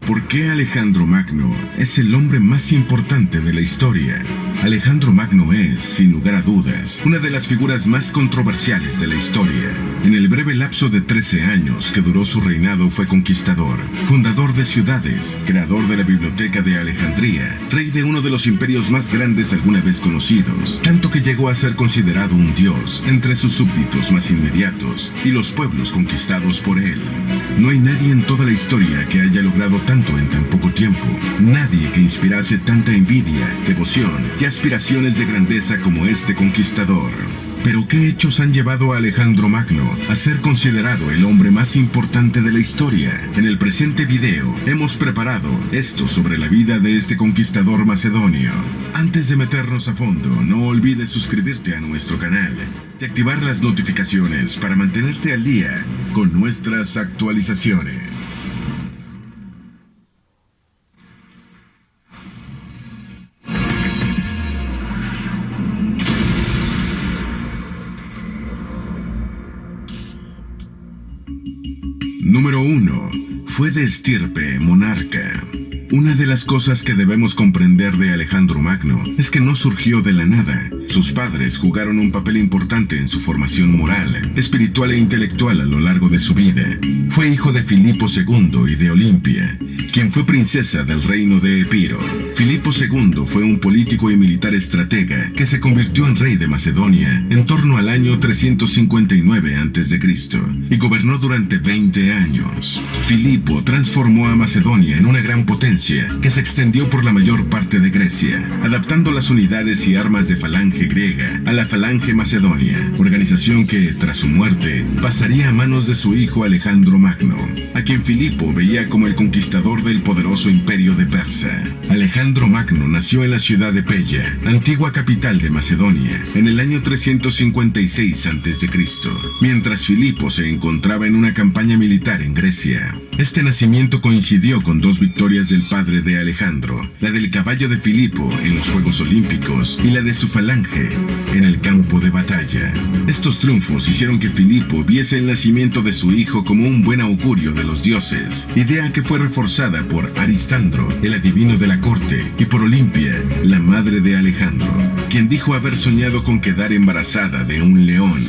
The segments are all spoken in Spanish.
¿Por qué Alejandro Magno es el hombre más importante de la historia? Alejandro Magno es, sin lugar a dudas, una de las figuras más controversiales de la historia. En el breve lapso de 13 años que duró su reinado fue conquistador, fundador de ciudades, creador de la Biblioteca de Alejandría, rey de uno de los imperios más grandes alguna vez conocidos, tanto que llegó a ser considerado un dios entre sus súbditos más inmediatos y los pueblos conquistados por él. No hay nadie en toda la historia que haya logrado tanto en tan poco tiempo, nadie que inspirase tanta envidia, devoción y aspiraciones de grandeza como este conquistador. Pero ¿qué hechos han llevado a Alejandro Magno a ser considerado el hombre más importante de la historia? En el presente video hemos preparado esto sobre la vida de este conquistador macedonio. Antes de meternos a fondo, no olvides suscribirte a nuestro canal y activar las notificaciones para mantenerte al día con nuestras actualizaciones. Número 1. Fue de estirpe monarca. Una de las cosas que debemos comprender de Alejandro Magno es que no surgió de la nada. Sus padres jugaron un papel importante en su formación moral, espiritual e intelectual a lo largo de su vida. Fue hijo de Filipo II y de Olimpia, quien fue princesa del reino de Epiro. Filipo II fue un político y militar estratega que se convirtió en rey de Macedonia en torno al año 359 a.C. y gobernó durante 20 años. Filipo transformó a Macedonia en una gran potencia que se extendió por la mayor parte de Grecia, adaptando las unidades y armas de Falange griega a la Falange macedonia, organización que, tras su muerte, pasaría a manos de su hijo Alejandro Magno, a quien Filipo veía como el conquistador del poderoso imperio de Persa. Alejandro Magno nació en la ciudad de Pella, antigua capital de Macedonia, en el año 356 a.C., mientras Filipo se encontraba en una campaña militar en Grecia. Este nacimiento coincidió con dos victorias del padre de Alejandro, la del caballo de Filipo en los Juegos Olímpicos y la de su falange en el campo de batalla. Estos triunfos hicieron que Filipo viese el nacimiento de su hijo como un buen augurio de los dioses, idea que fue reforzada por Aristandro, el adivino de la corte, y por Olimpia, la madre de Alejandro, quien dijo haber soñado con quedar embarazada de un león.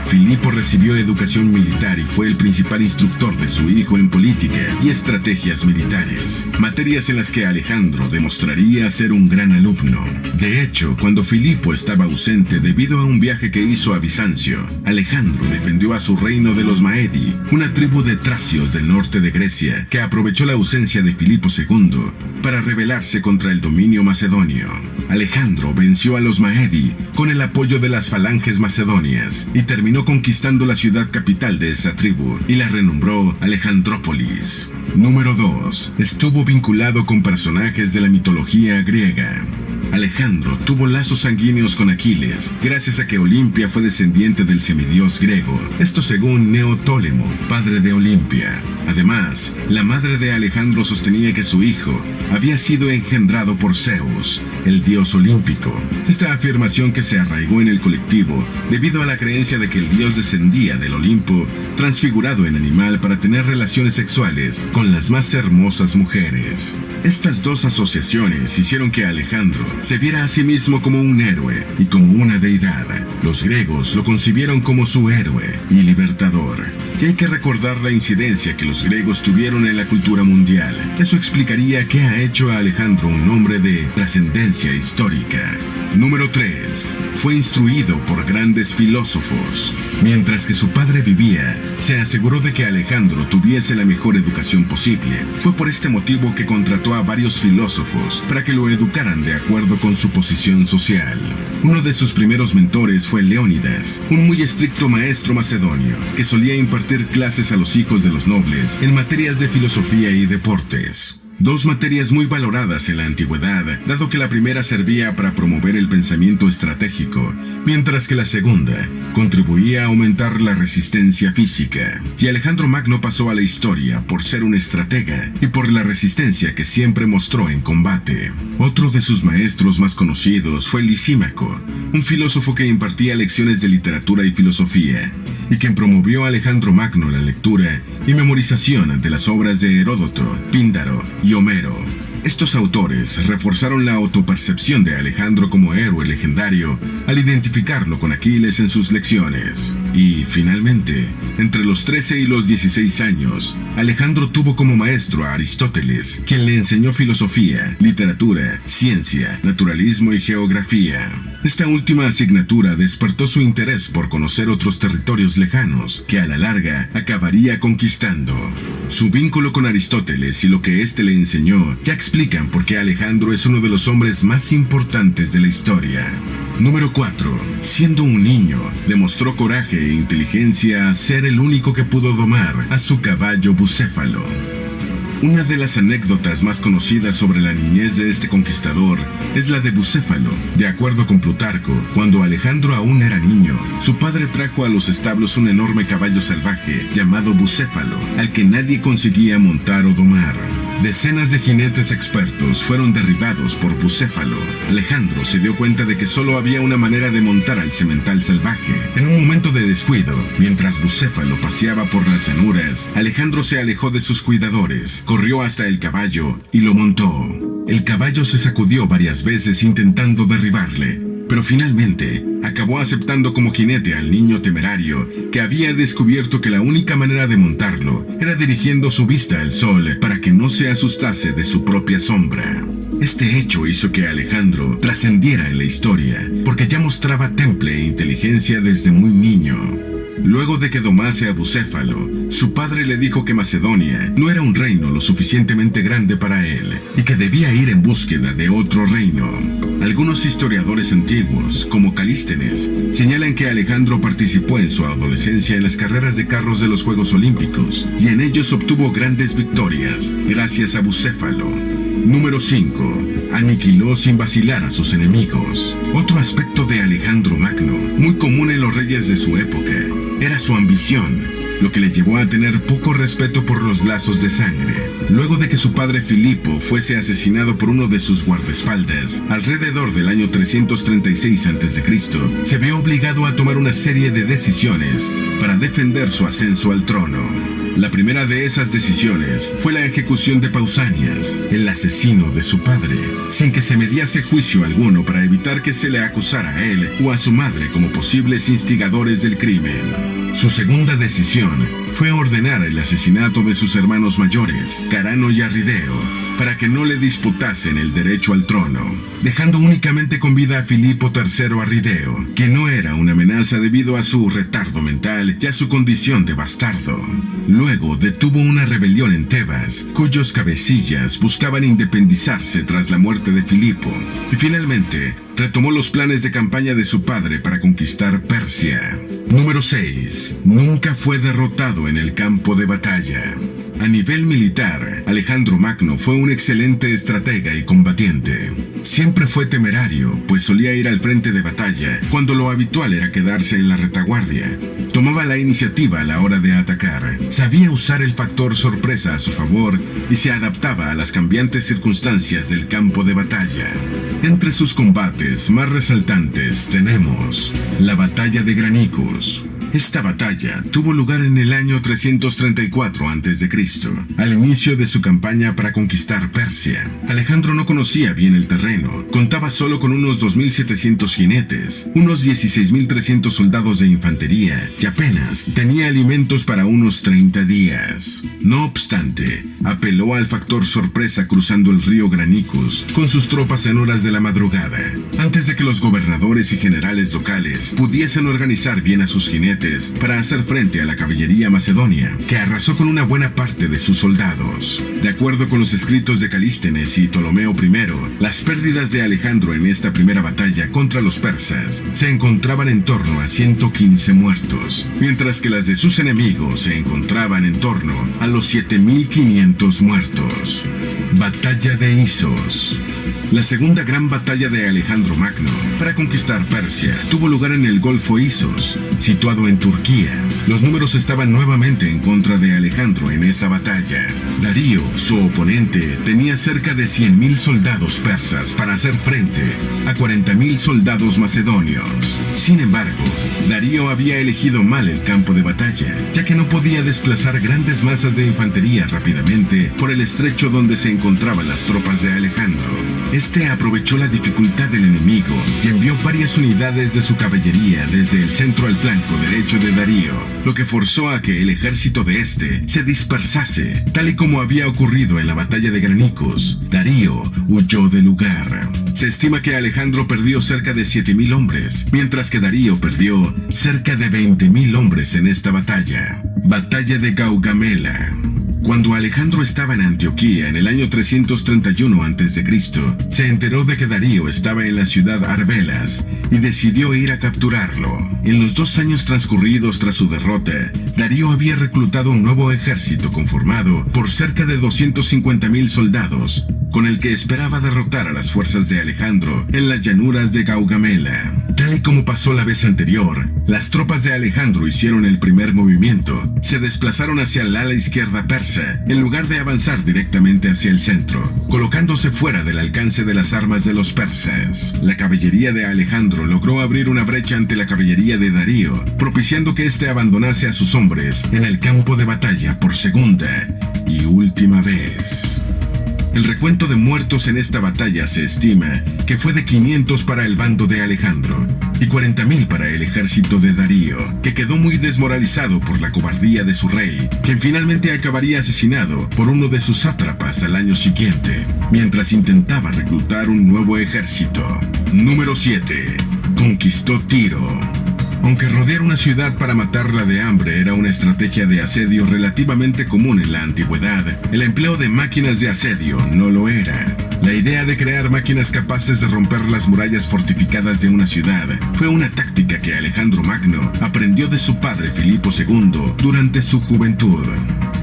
Filipo recibió educación militar y fue el principal instructor de su hijo en política y estrategias militares, materias en las que Alejandro demostraría ser un gran alumno. De hecho, cuando Filipo estaba ausente debido a un viaje que hizo a Bizancio, Alejandro defendió a su reino de los Maedi, una tribu de tracios del norte de Grecia que aprovechó la ausencia de Filipo II para rebelarse contra el dominio macedonio. Alejandro venció a los Maedi con el apoyo de las falanges macedonias y terminó conquistando la ciudad capital de esa tribu y la renombró Alejandrópolis. Número 2. Estuvo vinculado con personajes de la mitología griega. Alejandro tuvo lazos sanguíneos con Aquiles, gracias a que Olimpia fue descendiente del semidios griego, esto según Neoptólemo, padre de Olimpia. Además, la madre de Alejandro sostenía que su hijo había sido engendrado por Zeus, el dios olímpico. Esta afirmación que se arraigó en el colectivo debido a la creencia de que el dios descendía del Olimpo, transfigurado en animal para tener relaciones sexuales con las más hermosas mujeres. Estas dos asociaciones hicieron que Alejandro se viera a sí mismo como un héroe y como una deidad. Los griegos lo concibieron como su héroe y libertador. Y hay que recordar la incidencia que los griegos tuvieron en la cultura mundial. Eso explicaría qué ha hecho a Alejandro un hombre de trascendencia histórica. Número 3. Fue instruido por grandes filósofos. Mientras que su padre vivía, se aseguró de que Alejandro tuviese la mejor educación posible. Fue por este motivo que contrató a varios filósofos para que lo educaran de acuerdo con su posición social. Uno de sus primeros mentores fue Leónidas, un muy estricto maestro macedonio, que solía impartir clases a los hijos de los nobles en materias de filosofía y deportes. dos materias muy valoradas en la antigüedad, dado que la primera servía para promover el pensamiento estratégico, mientras que la segunda contribuía a aumentar la resistencia física. Y Alejandro Magno pasó a la historia por ser un estratega y por la resistencia que siempre mostró en combate. Otro de sus maestros más conocidos fue Lisímaco, un filósofo que impartía lecciones de literatura y filosofía, y quien promovió a Alejandro Magno la lectura y memorización de las obras de Heródoto, Píndaro y Homero. Estos autores reforzaron la autopercepción de Alejandro como héroe legendario al identificarlo con Aquiles en sus lecciones. Y, finalmente, entre los 13 y los 16 años, Alejandro tuvo como maestro a Aristóteles, quien le enseñó filosofía, literatura, ciencia, naturalismo y geografía. Esta última asignatura despertó su interés por conocer otros territorios lejanos, que a la larga acabaría conquistando. Su vínculo con Aristóteles y lo que éste le enseñó ya explican por qué Alejandro es uno de los hombres más importantes de la historia. Número 4. Siendo un niño, demostró coraje e inteligencia a ser el único que pudo domar a su caballo Bucéfalo. Una de las anécdotas más conocidas sobre la niñez de este conquistador es la de Bucéfalo. De acuerdo con Plutarco, cuando Alejandro aún era niño, su padre trajo a los establos un enorme caballo salvaje llamado Bucéfalo, al que nadie conseguía montar o domar. Decenas de jinetes expertos fueron derribados por Bucéfalo. Alejandro se dio cuenta de que solo había una manera de montar al semental salvaje. En un momento de descuido, mientras Bucéfalo paseaba por las llanuras, Alejandro se alejó de sus cuidadores, corrió hasta el caballo y lo montó. El caballo se sacudió varias veces intentando derribarle, pero finalmente acabó aceptando como jinete al niño temerario que había descubierto que la única manera de montarlo era dirigiendo su vista al sol para que no se asustase de su propia sombra. Este hecho hizo que Alejandro trascendiera en la historia, porque ya mostraba temple e inteligencia desde muy niño. Luego de que domase a Bucéfalo, su padre le dijo que Macedonia no era un reino lo suficientemente grande para él y que debía ir en búsqueda de otro reino. Algunos historiadores antiguos, como Calístenes, señalan que Alejandro participó en su adolescencia en las carreras de carros de los Juegos Olímpicos y en ellos obtuvo grandes victorias gracias a Bucéfalo. Número 5. Aniquiló sin vacilar a sus enemigos. Otro aspecto de Alejandro Magno, muy común en los reyes de su época, era su ambición, lo que le llevó a tener poco respeto por los lazos de sangre. Luego de que su padre Filipo fuese asesinado por uno de sus guardaespaldas, alrededor del año 336 a.C., se vio obligado a tomar una serie de decisiones para defender su ascenso al trono. La primera de esas decisiones fue la ejecución de Pausanias, el asesino de su padre, sin que se mediase juicio alguno para evitar que se le acusara a él o a su madre como posibles instigadores del crimen. Su segunda decisión fue ordenar el asesinato de sus hermanos mayores, Carano y Arrideo, para que no le disputasen el derecho al trono, dejando únicamente con vida a Filipo III Arrideo, que no era una amenaza debido a su retardo mental y a su condición de bastardo. Luego detuvo una rebelión en Tebas, cuyos cabecillas buscaban independizarse tras la muerte de Filipo, y finalmente retomó los planes de campaña de su padre para conquistar Persia. Número 6. Nunca fue derrotado en el campo de batalla. A nivel militar, Alejandro Magno fue un excelente estratega y combatiente. Siempre fue temerario, pues solía ir al frente de batalla, cuando lo habitual era quedarse en la retaguardia. Tomaba la iniciativa a la hora de atacar, sabía usar el factor sorpresa a su favor y se adaptaba a las cambiantes circunstancias del campo de batalla. Entre sus combates más resaltantes tenemos la batalla de Granicus. Esta batalla tuvo lugar en el año 334 a.C., al inicio de su campaña para conquistar Persia. Alejandro no conocía bien el terreno, contaba solo con unos 2.700 jinetes, unos 16.300 soldados de infantería y apenas tenía alimentos para unos 30 días. No obstante, apeló al factor sorpresa cruzando el río Granicus con sus tropas en horas de la madrugada. Antes de que los gobernadores y generales locales pudiesen organizar bien a sus jinetes, fuertes para hacer frente a la caballería macedonia, que arrasó con una buena parte de sus soldados. De acuerdo con los escritos de Calístenes y Ptolomeo I, las pérdidas de Alejandro en esta primera batalla contra los persas se encontraban en torno a 115 muertos, mientras que las de sus enemigos se encontraban en torno a los 7.500 muertos. Batalla de Isos. La segunda gran batalla de Alejandro Magno para conquistar Persia tuvo lugar en el Golfo Isos, situado en Turquía. Los números estaban nuevamente en contra de Alejandro en esa batalla. Darío, su oponente, tenía cerca de 100.000 soldados persas para hacer frente a 40.000 soldados macedonios. Sin embargo, Darío había elegido mal el campo de batalla, ya que no podía desplazar grandes masas de infantería rápidamente por el estrecho donde se encontraban las tropas de Alejandro. Este aprovechó la dificultad del enemigo y envió varias unidades de su caballería desde el centro al flanco derecho de Darío, lo que forzó a que el ejército de este se dispersase, tal y como había ocurrido en la batalla de Granicus. Darío huyó del lugar. Se estima que Alejandro perdió cerca de 7.000 hombres, mientras que Darío perdió cerca de 20.000 hombres en esta batalla. Batalla de Gaugamela. Cuando Alejandro estaba en Antioquía en el año 331 a.C., se enteró de que Darío estaba en la ciudad Arbelas y decidió ir a capturarlo. En los 2 años transcurridos tras su derrota, Darío había reclutado un nuevo ejército conformado por cerca de 250.000 soldados, con el que esperaba derrotar a las fuerzas de Alejandro en las llanuras de Gaugamela. Tal y como pasó la vez anterior, las tropas de Alejandro hicieron el primer movimiento, se desplazaron hacia el ala izquierda persa, en lugar de avanzar directamente hacia el centro, colocándose fuera del alcance de las armas de los persas. La caballería de Alejandro logró abrir una brecha ante la caballería de Darío, propiciando que éste abandonase a sus hombres en el campo de batalla por segunda y última vez. El recuento de muertos en esta batalla se estima que fue de 500 para el bando de Alejandro y 40.000 para el ejército de Darío, que quedó muy desmoralizado por la cobardía de su rey, quien finalmente acabaría asesinado por uno de sus sátrapas al año siguiente, mientras intentaba reclutar un nuevo ejército. Número 7. Conquistó Tiro. Aunque rodear una ciudad para matarla de hambre era una estrategia de asedio relativamente común en la antigüedad, el empleo de máquinas de asedio no lo era. La idea de crear máquinas capaces de romper las murallas fortificadas de una ciudad fue una táctica que Alejandro Magno aprendió de su padre Filipo II durante su juventud.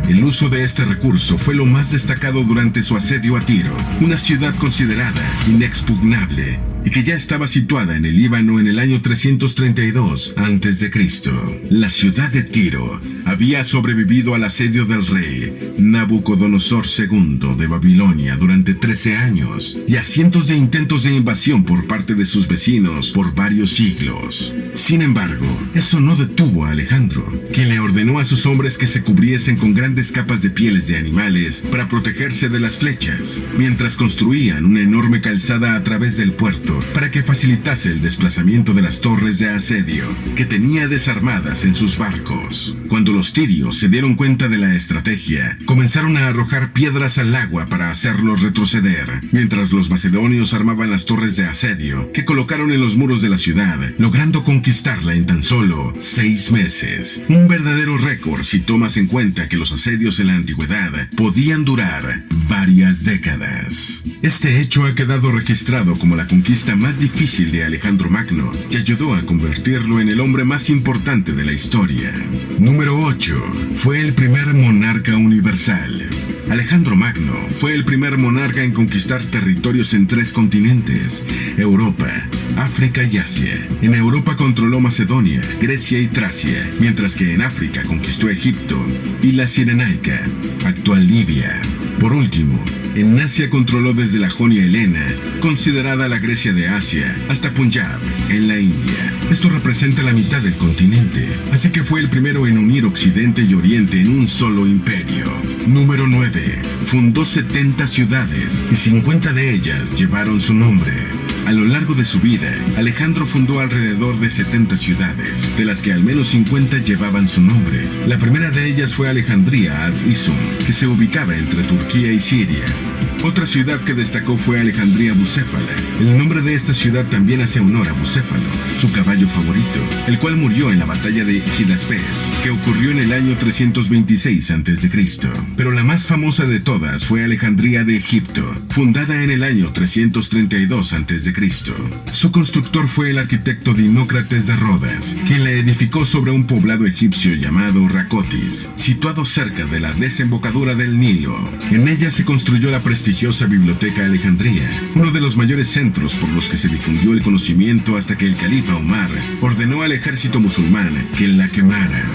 El uso de este recurso fue lo más destacado durante su asedio a Tiro, una ciudad considerada inexpugnable y que ya estaba situada en el Líbano en el año 332 a.C. La ciudad de Tiro había sobrevivido al asedio del rey Nabucodonosor II de Babilonia durante 13 años y a cientos de intentos de invasión por parte de sus vecinos por varios siglos. Sin embargo, eso no detuvo a Alejandro, quien le ordenó a sus hombres que se cubriesen con grandes capas de pieles de animales para protegerse de las flechas, mientras construían una enorme calzada a través del puerto para que facilitase el desplazamiento de las torres de asedio que tenía desarmadas en sus barcos. Cuando los tirios se dieron cuenta de la estrategia, comenzaron a arrojar piedras al agua para hacerlos retroceder, mientras los macedonios armaban las torres de asedio que colocaron en los muros de la ciudad, logrando conquistarla en tan solo 6 meses. Un verdadero récord si tomas en cuenta que los asedios en la antigüedad podían durar varias décadas. Este hecho ha quedado registrado como la conquista más difícil de Alejandro Magno y ayudó a convertirlo en el hombre más importante de la historia. Número 8. Fue el primer monarca universal. Alejandro Magno fue el primer monarca en conquistar territorios en 3 continentes: Europa, África y Asia. En Europa controló Macedonia, Grecia y Tracia, mientras que en África conquistó Egipto y la Cirenaica, actual Libia. Por último, en Asia controló desde la Jonia helena, considerada la Grecia de Asia, hasta Punjab, en la India. Esto representa la mitad del continente, así que fue el primero en unir Occidente y Oriente en un solo imperio. Número 9. Fundó 70 ciudades y 50 de ellas llevaron su nombre. A lo largo de su vida, Alejandro fundó alrededor de 70 ciudades, de las que al menos 50 llevaban su nombre. La primera de ellas fue Alejandría ad Isum, que se ubicaba entre Turquía y Siria. Otra ciudad que destacó fue Alejandría Bucéfala. El nombre de esta ciudad también hace honor a Bucéfalo, su caballo favorito, el cual murió en la batalla de Hidaspes, que ocurrió en el año 326 a.C. Pero la más famosa de todas fue Alejandría de Egipto, fundada en el año 332 a.C. Su constructor fue el arquitecto Dinócrates de Rodas, quien la edificó sobre un poblado egipcio llamado Racotis, situado cerca de la desembocadura del Nilo. En ella se construyó la prestigiosa Biblioteca Alejandría, uno de los mayores centros por los que se difundió el conocimiento hasta que el califa Omar ordenó al ejército musulmán que la quemara.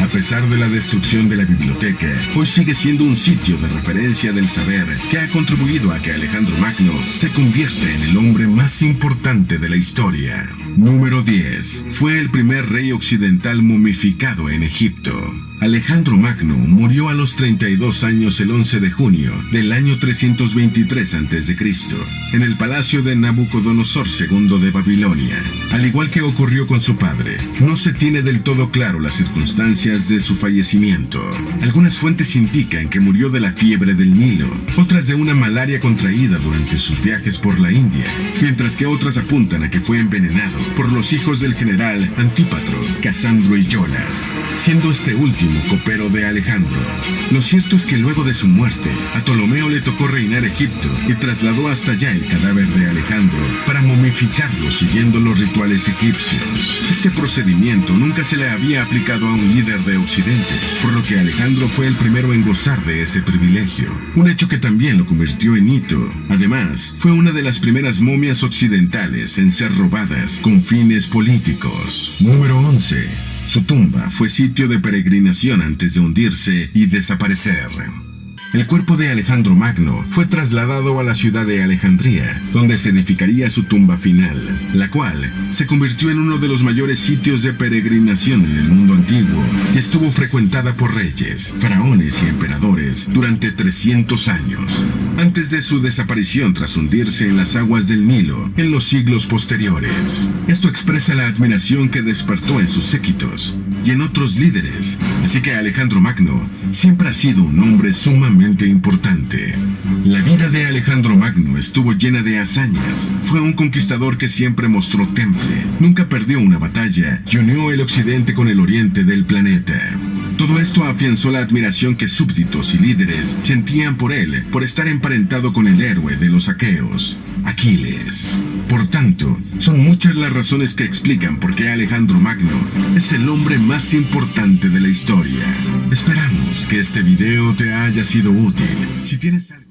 A pesar de la destrucción de la biblioteca, hoy sigue siendo un sitio de referencia del saber que ha contribuido a que Alejandro Magno se convierta en el hombre más importante de la historia. Número 10. Fue el primer rey occidental momificado en Egipto. Alejandro Magno murió a los 32 años el 11 de junio del año 323 a.C. en el palacio de Nabucodonosor II de Babilonia. Al igual que ocurrió con su padre, no se tiene del todo claro las circunstancias de su fallecimiento. Algunas fuentes indican que murió de la fiebre del Nilo, otras de una malaria contraída durante sus viajes por la India, mientras que otras apuntan a que fue envenenado por los hijos del general Antípatro, Casandro y Iolas, siendo este último copero de Alejandro. Lo cierto es que luego de su muerte, a Ptolomeo le tocó reinar Egipto y trasladó hasta allá el cadáver de Alejandro para momificarlo siguiendo los rituales egipcios. Este procedimiento nunca se le había aplicado a un líder de Occidente, por lo que Alejandro fue el primero en gozar de ese privilegio, un hecho que también lo convirtió en hito. Además, fue una de las primeras momias occidentales en ser robadas con fines políticos. Número 11. Su tumba fue sitio de peregrinación antes de hundirse y desaparecer. El cuerpo de Alejandro Magno fue trasladado a la ciudad de Alejandría, donde se edificaría su tumba final, la cual se convirtió en uno de los mayores sitios de peregrinación en el mundo antiguo y estuvo frecuentada por reyes, faraones y emperadores durante 300 años, antes de su desaparición tras hundirse en las aguas del Nilo en los siglos posteriores. Esto expresa la admiración que despertó en sus séquitos y en otros líderes, así que Alejandro Magno siempre ha sido un hombre sumamente importante. La vida de Alejandro Magno estuvo llena de hazañas. Fue un conquistador que siempre mostró temple, nunca perdió una batalla y unió el occidente con el oriente del planeta. Todo esto afianzó la admiración que súbditos y líderes sentían por él, por estar emparentado con el héroe de los aqueos, Aquiles. Por tanto, son muchas las razones que explican por qué Alejandro Magno es el hombre más importante de la historia. Esperamos que este video te haya sido útil. Si tienes algo